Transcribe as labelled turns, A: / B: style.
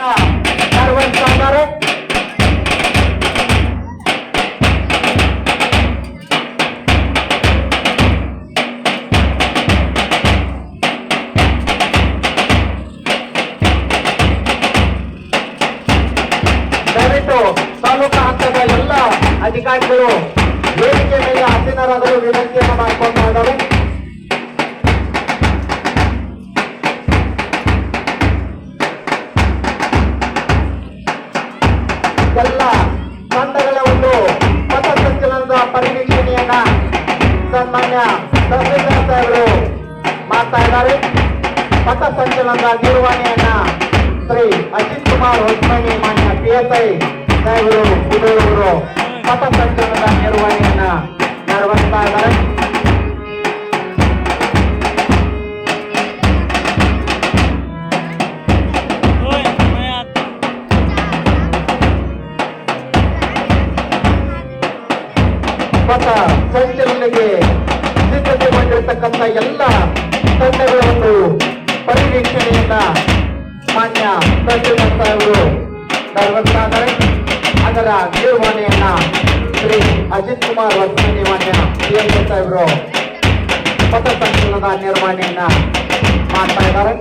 A: ನೆರವೇರಿಸ್ತಾ ಇದ್ದಾರೆ. ದಯವಿಟ್ಟು ತಾಲೂಕಾ ಹಂತದ ಎಲ್ಲ ಅಧಿಕಾರಿಗಳು ವೇದಿಕೆ ಮೇಲೆ ಆಸೀನರಾಗಲು ವಿನಂತಿಯನ್ನು ಮಾಡಿಕೊಳ್ತಾ ಇದ್ದಾರೆ. ಎಲ್ಲ ತಂಡಗಳ ಒಂದು ಪಥಸಂಚಲನದ ಪರಿವೀಕ್ಷಣೆಯನ್ನ ಸನ್ಮಾನ್ಯ ತಹಸೀಲ್ದಾರ್ ಸಾಹೇಬರು ಮಾಡ್ತಾ ಇದ್ದಾರೆ. ಪಥಸಂಚಲನದ ನಿರ್ವಹಣೆಯನ್ನ ಶ್ರೀ ಅಜಿತ್ ಕುಮಾರ್ ಹೊಸಮನಿ ಮಾನ್ಯ PSI ಸಾಹೇಬರು ಇವರು ಪಥಸಂಚಲನದ ನಿರ್ವಹಣೆಯನ್ನ ನಿರ್ವಹಿಸ್ತಾ ಇದ್ದಾರೆ. ಪಥ ಸಂಚಲನೆಗೆ ಸಿದ್ಧತೆಗೊಂಡಿರತಕ್ಕಂಥ ಎಲ್ಲ ತಂಡಗಳ ಒಂದು ಪರಿವೀಕ್ಷಣೆಯನ್ನ ಮಾನ್ಯ ತಹಸೀಲ್ದಾರ್ ಸಾಹೇಬರು ನಿರ್ವಹಿಸ್ತಾ ಇದ್ದಾರೆ. ಅದರ ನಿರ್ವಹಣೆಯನ್ನ ಶ್ರೀ ಅಜಿತ್ ಕುಮಾರ್ ಹೊಸಮನಿ ಮಾನ್ಯ PSI ಸಾಹೇಬರು ಪಥ ಸಂಚಲನದ ನಿರ್ವಹಣೆಯನ್ನ ಮಾಡ್ತಾ ಇದ್ದಾರೆ.